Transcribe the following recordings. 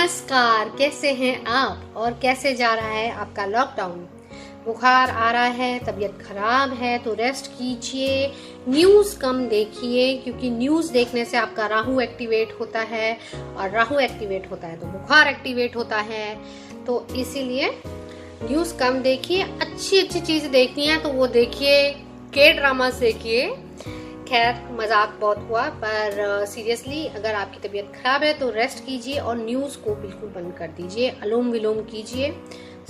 नमस्कार, कैसे हैं आप और कैसे जा रहा है आपका लॉकडाउन। बुखार आ रहा है, तबीयत खराब है तो रेस्ट कीजिए, न्यूज़ कम देखिए, क्योंकि न्यूज़ देखने से आपका राहु एक्टिवेट होता है और राहु एक्टिवेट होता है तो बुखार एक्टिवेट होता है। तो इसीलिए न्यूज़ कम देखिए, अच्छी अच्छी चीज़ देखनी है तो वो देखिए, के ड्रामास देखिए। खैर मजाक बहुत हुआ, पर सीरियसली अगर आपकी तबीयत खराब है तो रेस्ट कीजिए और न्यूज़ को बिल्कुल बंद कर दीजिए, अनुलोम विलोम कीजिए,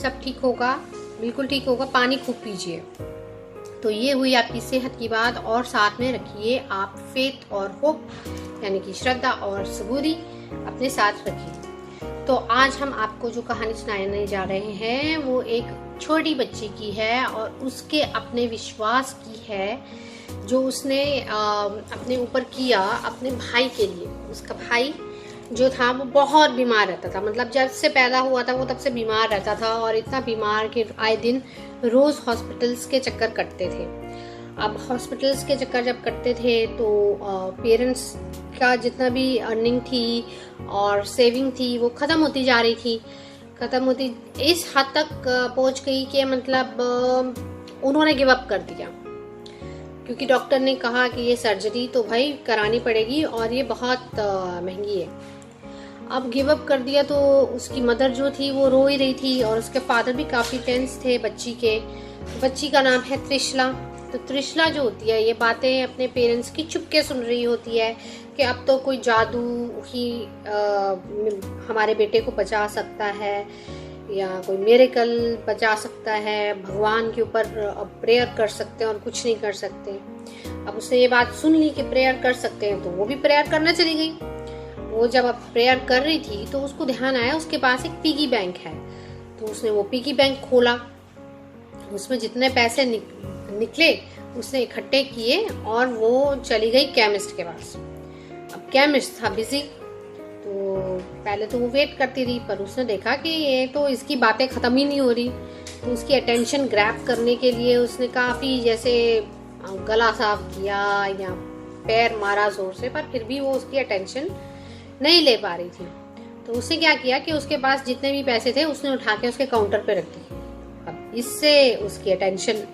सब ठीक होगा, बिल्कुल ठीक होगा। पानी खूब पीजिए। तो ये हुई आपकी सेहत की बात। और साथ में रखिए आप फेथ और होप, यानी कि श्रद्धा और सबूरी अपने साथ रखिए। तो आज हम आपको जो कहानी सुनाने जा रहे हैं वो एक छोटी बच्ची की है और उसके अपने विश्वास की है जो उसने अपने ऊपर किया अपने भाई के लिए। उसका भाई जो था वो बहुत बीमार रहता था, मतलब जब से पैदा हुआ था वो तब से बीमार रहता था और इतना बीमार कि आए दिन रोज़ हॉस्पिटल्स के चक्कर कटते थे। अब हॉस्पिटल्स के चक्कर जब कटते थे तो पेरेंट्स का जितना भी अर्निंग थी और सेविंग थी वो ख़त्म होती जा रही थी, ख़त्म होती इस हद तक पहुंच गई कि मतलब उन्होंने गिव अप कर दिया, क्योंकि डॉक्टर ने कहा कि ये सर्जरी तो भाई करानी पड़ेगी और ये बहुत महंगी है। अब गिव अप कर दिया तो उसकी मदर जो थी वो रो ही रही थी और उसके फादर भी काफ़ी टेंस थे बच्ची के। बच्ची का नाम है त्रिशला। तो त्रिशला जो होती है ये बातें अपने पेरेंट्स की चुपके सुन रही होती है कि अब तो कोई जादू ही हमारे बेटे को बचा सकता है या कोई मिरेकल बचा सकता है, भगवान के ऊपर अब प्रेयर कर सकते हैं और कुछ नहीं कर सकते। अब उसने ये बात सुन ली कि प्रेयर कर सकते हैं तो वो भी प्रेयर करने चली गई। वो जब अब प्रेयर कर रही थी तो उसको ध्यान आया उसके पास एक पिगी बैंक है, तो उसने वो पिगी बैंक खोला, उसमें जितने पैसे निकले उसने इकट्ठे किए और वो चली गई केमिस्ट के पास। अब केमिस्ट था बिजी, तो पहले तो वो वेट करती रही, पर उसने देखा कि ये तो इसकी बातें ख़त्म ही नहीं हो रही। तो उसकी अटेंशन ग्रैब करने के लिए उसने काफ़ी जैसे गला साफ किया या पैर मारा ज़ोर से, पर फिर भी वो उसकी अटेंशन नहीं ले पा रही थी। तो उसने क्या किया कि उसके पास जितने भी पैसे थे उसने उठा के उसके काउंटर पे रख दिए। अब इससे उसकी अटेंशन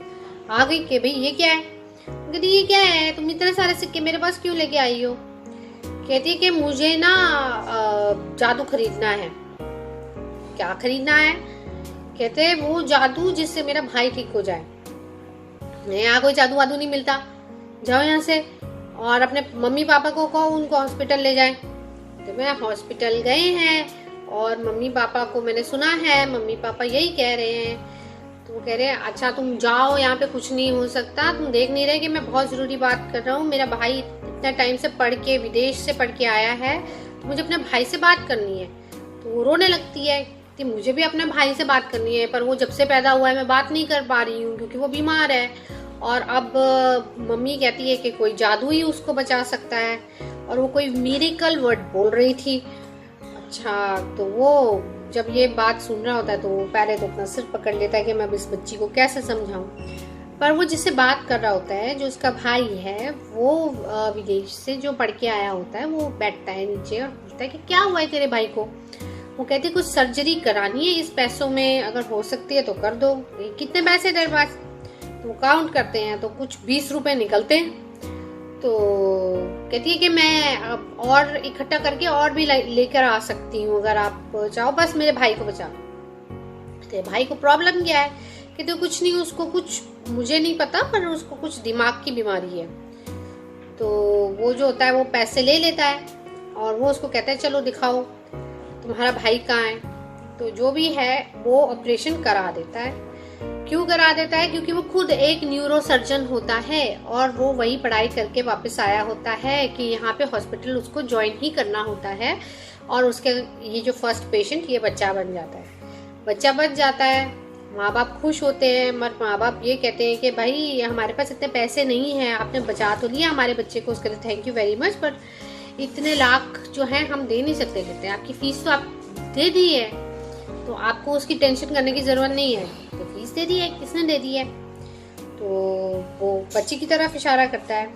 आ गई कि भाई ये क्या है। कहती ये क्या है, तुम इतने सारे सिक्के मेरे पास क्यों लेके आई हो। कहती है कि मुझे ना जादू खरीदना है। क्या खरीदना है। कहते हैं वो जादू जिससे मेरा भाई ठीक हो जाए। यहाँ कोई जादू वादू नहीं मिलता, जाओ यहाँ से और अपने मम्मी पापा को कहो उनको हॉस्पिटल ले जाए। तो मैं हॉस्पिटल गए हैं और मम्मी पापा को मैंने सुना है, मम्मी पापा यही कह रहे हैं। तो वो कह रहे हैं अच्छा तुम जाओ, यहाँ पे कुछ नहीं हो सकता, तुम देख नहीं रहे कि मैं बहुत ज़रूरी बात कर रहा हूँ। मेरा भाई इतना टाइम से पढ़ के विदेश से पढ़ के आया है तो मुझे अपने भाई से बात करनी है। तो वो रोने लगती है कि मुझे भी अपने भाई से बात करनी है, पर वो जब से पैदा हुआ है मैं बात नहीं कर पा रही हूँ क्योंकि वो बीमार है। और अब मम्मी कहती है कि कोई जादू ही उसको बचा सकता है और वो कोई मिरेकल वर्ड बोल रही थी। अच्छा, तो वो जब ये बात सुन रहा होता है तो वो पहले तो अपना सिर पकड़ लेता है कि मैं इस बच्ची को कैसे समझाऊं। पर वो जिससे बात कर रहा होता है, जो उसका भाई है, वो विदेश से जो पढ़ के आया होता है, वो बैठता है नीचे और पूछता है कि क्या हुआ है तेरे भाई को। वो कहती है कुछ सर्जरी करानी है, इस पैसों में अगर हो सकती है तो कर दो। कितने पैसे तेरे पास। तो काउंट करते हैं तो कुछ 20 रुपए निकलते हैं। तो कहती है कि मैं अब और इकट्ठा करके और भी लेकर आ सकती हूँ अगर आप चाहो, बस मेरे भाई को बचाओ। तेरे भाई को प्रॉब्लम क्या है। कहते कुछ नहीं, उसको कुछ मुझे नहीं पता, पर उसको कुछ दिमाग की बीमारी है। तो वो जो होता है वो पैसे ले लेता है और वो उसको कहता है चलो दिखाओ तुम्हारा भाई कहाँ है। तो जो भी है वो ऑपरेशन करा देता है। क्यों करा देता है, क्योंकि वो खुद एक न्यूरो सर्जन होता है और वो वही पढ़ाई करके वापस आया होता है कि यहाँ पे हॉस्पिटल उसको ज्वाइन ही करना होता है और उसके ये जो फर्स्ट पेशेंट ये बच्चा बन जाता है। बच्चा बच जाता है, माँ बाप खुश होते हैं, मगर माँ बाप ये कहते हैं कि भाई हमारे पास इतने पैसे नहीं हैं, आपने बचा तो लिया हमारे बच्चे को, उसके लिए थैंक यू वेरी मच, पर इतने लाख जो है हम दे नहीं सकते। कहते हैं आपकी फीस तो आप दे दी है तो आपको उसकी टेंशन करने की ज़रूरत नहीं है। तो फीस दे दी है, किसने दे दी है। तो वो बच्ची की तरफ इशारा करता है।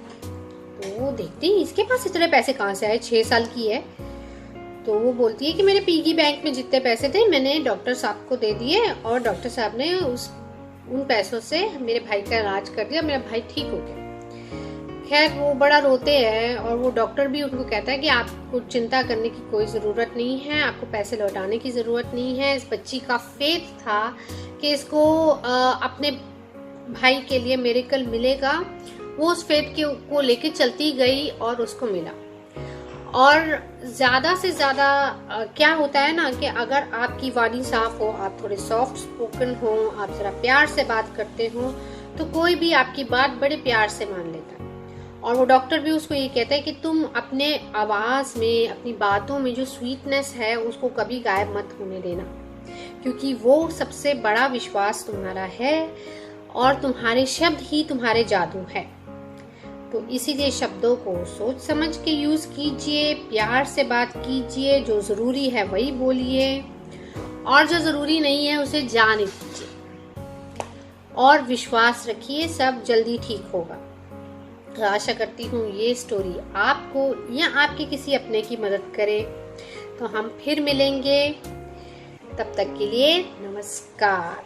तो वो देखती है इसके पास इतने पैसे कहाँ से आए, 6 साल की है। तो वो बोलती है कि मेरे पिगी बैंक में जितने पैसे थे मैंने डॉक्टर साहब को दे दिए और डॉक्टर साहब ने उन पैसों से मेरे भाई का इलाज कर दिया, मेरा भाई ठीक हो गया। खैर वो बड़ा रोते हैं और वो डॉक्टर भी उनको कहता है कि आपको चिंता करने की कोई ज़रूरत नहीं है, आपको पैसे लौटाने की ज़रूरत नहीं है। इस बच्ची का फेथ था कि इसको अपने भाई के लिए मिरेकल मिलेगा। वो उस फेथ को लेके चलती गई और उसको मिला। और ज़्यादा से ज़्यादा क्या होता है ना कि अगर आपकी वाणी साफ हो, आप थोड़े सॉफ्ट स्पोकन हो, आप ज़रा प्यार से बात करते हो, तो कोई भी आपकी बात बड़े प्यार से मान लेता है। और वो डॉक्टर भी उसको ये कहता है कि तुम अपने आवाज़ में, अपनी बातों में जो स्वीटनेस है उसको कभी गायब मत होने देना, क्योंकि वो सबसे बड़ा विश्वास तुम्हारा है और तुम्हारे शब्द ही तुम्हारे जादू है। तो इसीलिए शब्दों को सोच समझ के यूज़ कीजिए, प्यार से बात कीजिए, जो ज़रूरी है वही बोलिए और जो ज़रूरी नहीं है उसे जाने दीजिए और विश्वास रखिए, सब जल्दी ठीक होगा। आशा करती हूँ ये स्टोरी आपको या आपके किसी अपने की मदद करे। तो हम फिर मिलेंगे, तब तक के लिए नमस्कार।